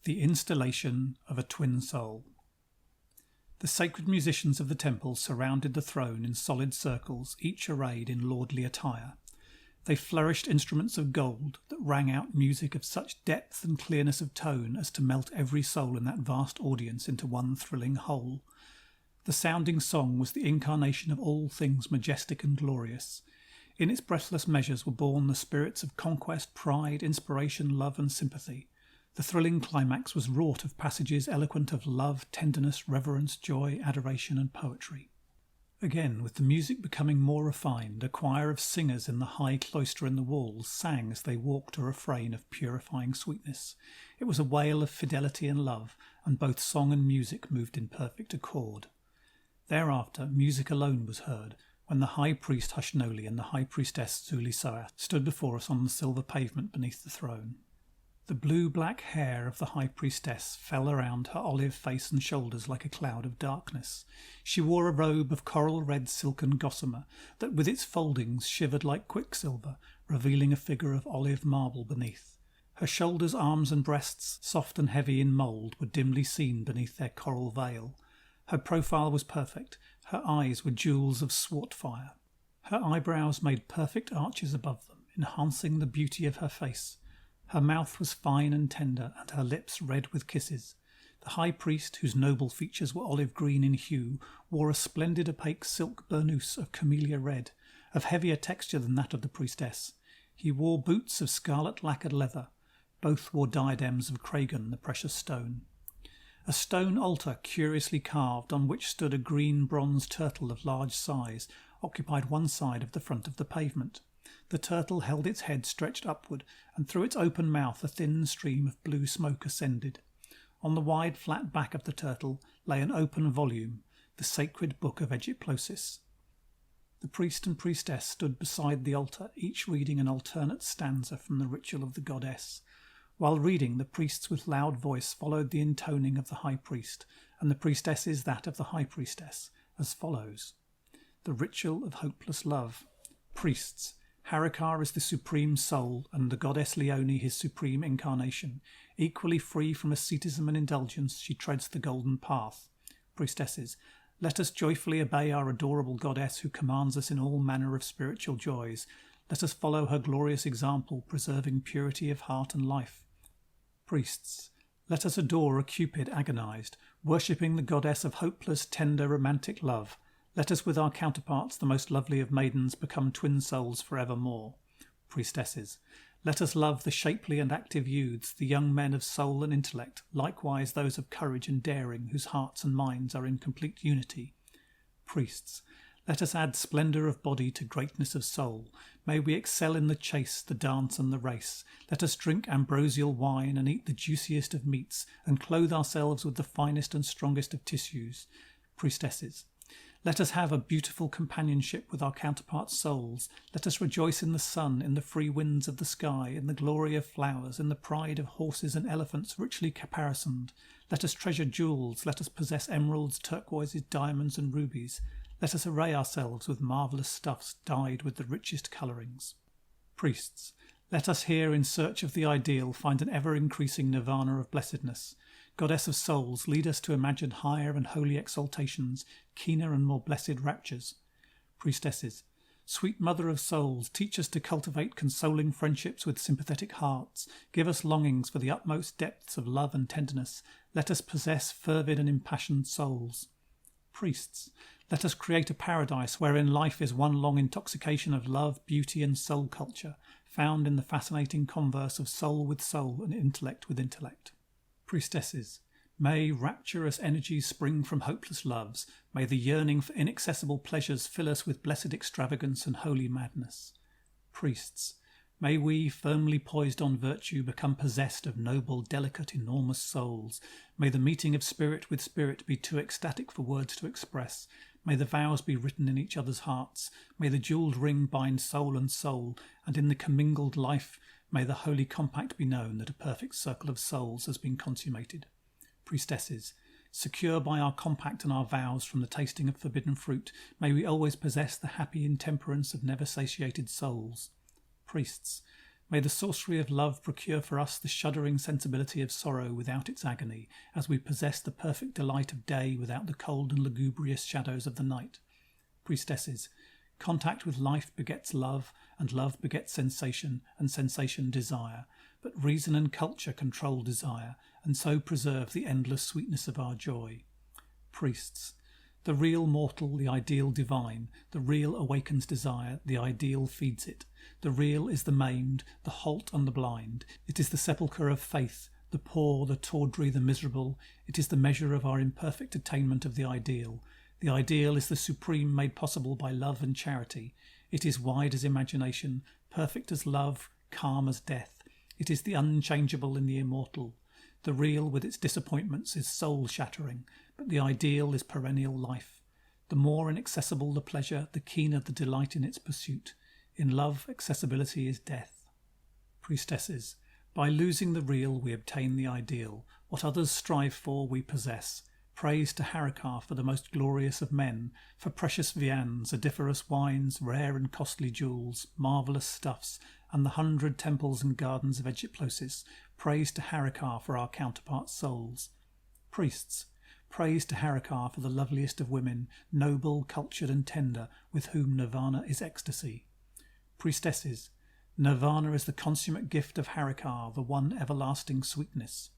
The installation of a twin soul. The sacred musicians of the temple surrounded the throne in solid circles, each arrayed in lordly attire. They flourished instruments of gold that rang out music of such depth and clearness of tone as to melt every soul in that vast audience into one thrilling whole. The sounding song was the incarnation of all things majestic and glorious. In its breathless measures were born the spirits of conquest, pride, inspiration, love and sympathy. The thrilling climax was wrought of passages eloquent of love, tenderness, reverence, joy, adoration and poetry. Again, with the music becoming more refined, a choir of singers in the high cloister in the walls sang as they walked a refrain of purifying sweetness. It was a wail of fidelity and love, and both song and music moved in perfect accord. Thereafter, music alone was heard, when the high priest Hushnoli and the high priestess Zulisoa stood before us on the silver pavement beneath the throne. The blue-black hair of the high priestess fell around her olive face and shoulders like a cloud of darkness. She wore a robe of coral-red silken gossamer that with its foldings shivered like quicksilver, revealing a figure of olive marble beneath. Her shoulders, arms and breasts, soft and heavy in mould, were dimly seen beneath their coral veil. Her profile was perfect. Her eyes were jewels of swart fire. Her eyebrows made perfect arches above them, enhancing the beauty of her face. Her mouth was fine and tender, and her lips red with kisses. The high priest, whose noble features were olive green in hue, wore a splendid opaque silk burnous of camellia red, of heavier texture than that of the priestess. He wore boots of scarlet lacquered leather. Both wore diadems of cragon, the precious stone. A stone altar curiously carved, on which stood a green bronze turtle of large size, occupied one side of the front of the pavement. The turtle held its head stretched upward, and through its open mouth a thin stream of blue smoke ascended. On the wide flat back of the turtle lay an open volume, the sacred book of Egyptolosis. The priest and priestess stood beside the altar, each reading an alternate stanza from the ritual of the goddess. While reading, the priests with loud voice followed the intoning of the high priest, and the priestesses that of the high priestess, as follows. The ritual of hopeless love. Priests. Harakar is the supreme soul, and the goddess Leone his supreme incarnation. Equally free from asceticism and indulgence, she treads the golden path. Priestesses. Let us joyfully obey our adorable goddess who commands us in all manner of spiritual joys. Let us follow her glorious example, preserving purity of heart and life. Priests. Let us adore a Cupid agonized, worshipping the goddess of hopeless, tender, romantic love. Let us with our counterparts, the most lovely of maidens, become twin souls for evermore. Priestesses. Let us love the shapely and active youths, the young men of soul and intellect, likewise those of courage and daring, whose hearts and minds are in complete unity. Priests. Let us add splendour of body to greatness of soul. May we excel in the chase, the dance and the race. Let us drink ambrosial wine and eat the juiciest of meats, and clothe ourselves with the finest and strongest of tissues. Priestesses. Let us have a beautiful companionship with our counterpart souls. Let us rejoice in the sun, in the free winds of the sky, in the glory of flowers, in the pride of horses and elephants richly caparisoned. Let us treasure jewels. Let us possess emeralds, turquoises, diamonds and rubies. Let us array ourselves with marvellous stuffs dyed with the richest colourings. Priests. Let us here, in search of the ideal, find an ever-increasing nirvana of blessedness. Goddess of souls, lead us to imagine higher and holy exaltations, keener and more blessed raptures. Priestesses. Sweet Mother of souls, teach us to cultivate consoling friendships with sympathetic hearts. Give us longings for the utmost depths of love and tenderness. Let us possess fervid and impassioned souls. Priests. Let us create a paradise wherein life is one long intoxication of love, beauty and soul culture, found in the fascinating converse of soul with soul and intellect with intellect. Priestesses. May rapturous energies spring from hopeless loves. May the yearning for inaccessible pleasures fill us with blessed extravagance and holy madness. Priests. May we, firmly poised on virtue, become possessed of noble, delicate, enormous souls. May the meeting of spirit with spirit be too ecstatic for words to express. May the vows be written in each other's hearts. May the jewelled ring bind soul and soul, and in the commingled life may the holy compact be known that a perfect circle of souls has been consummated. Priestesses. Secure by our compact and our vows from the tasting of forbidden fruit, may we always possess the happy intemperance of never satiated souls. Priests. May the sorcery of love procure for us the shuddering sensibility of sorrow without its agony, as we possess the perfect delight of day without the cold and lugubrious shadows of the night. Priestesses, contact with life begets love, and love begets sensation, and sensation desire. But reason and culture control desire, and so preserve the endless sweetness of our joy. Priests, the real mortal, the ideal divine, the real awakens desire, the ideal feeds it. The real is the maimed, the halt and the blind. It is the sepulchre of faith, the poor, the tawdry, the miserable. It is the measure of our imperfect attainment of the ideal. The ideal is the supreme made possible by love and charity. It is wide as imagination, perfect as love, calm as death. It is the unchangeable in the immortal. The real with its disappointments is soul-shattering, but the ideal is perennial life. The more inaccessible the pleasure, the keener the delight in its pursuit. In love, accessibility is death. Priestesses, by losing the real we obtain the ideal. What others strive for we possess. Praise to Harakar for the most glorious of men, for precious viands, odoriferous wines, rare and costly jewels, marvellous stuffs, and the 100 temples and gardens of Egyptlosis. Praise to Harakar for our counterpart souls. Priests, praise to Harakar for the loveliest of women, noble, cultured and tender, with whom nirvana is ecstasy. Priestesses, nirvana is the consummate gift of Harakar, the one everlasting sweetness.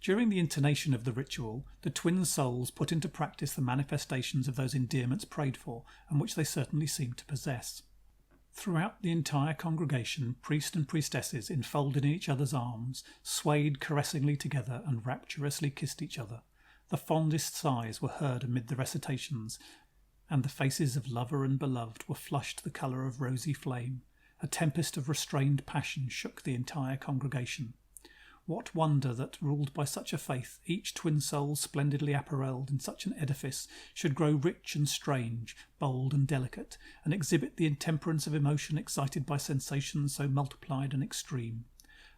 During the intonation of the ritual, the twin souls put into practice the manifestations of those endearments prayed for, and which they certainly seemed to possess. Throughout the entire congregation, priest and priestesses, enfolded in each other's arms, swayed caressingly together and rapturously kissed each other. The fondest sighs were heard amid the recitations, and the faces of lover and beloved were flushed the colour of rosy flame. A tempest of restrained passion shook the entire congregation. What wonder that, ruled by such a faith, each twin soul splendidly apparelled in such an edifice should grow rich and strange, bold and delicate, and exhibit the intemperance of emotion excited by sensations so multiplied and extreme.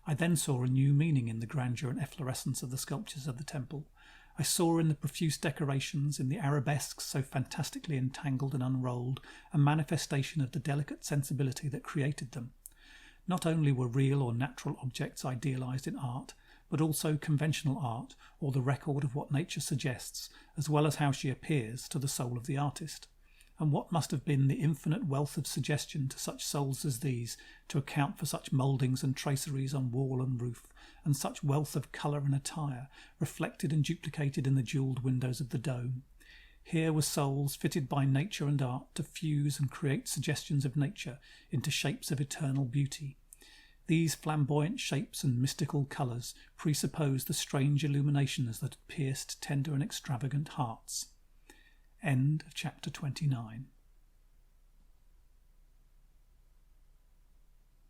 I then saw a new meaning in the grandeur and efflorescence of the sculptures of the temple. I saw in the profuse decorations, in the arabesques so fantastically entangled and unrolled, a manifestation of the delicate sensibility that created them. Not only were real or natural objects idealized in art, but also conventional art, or the record of what nature suggests, as well as how she appears to the soul of the artist. And what must have been the infinite wealth of suggestion to such souls as these, to account for such mouldings and traceries on wall and roof, and such wealth of colour and attire, reflected and duplicated in the jewelled windows of the dome. Here were souls fitted by nature and art to fuse and create suggestions of nature into shapes of eternal beauty. These flamboyant shapes and mystical colours presuppose the strange illuminations that had pierced tender and extravagant hearts. End of chapter 29.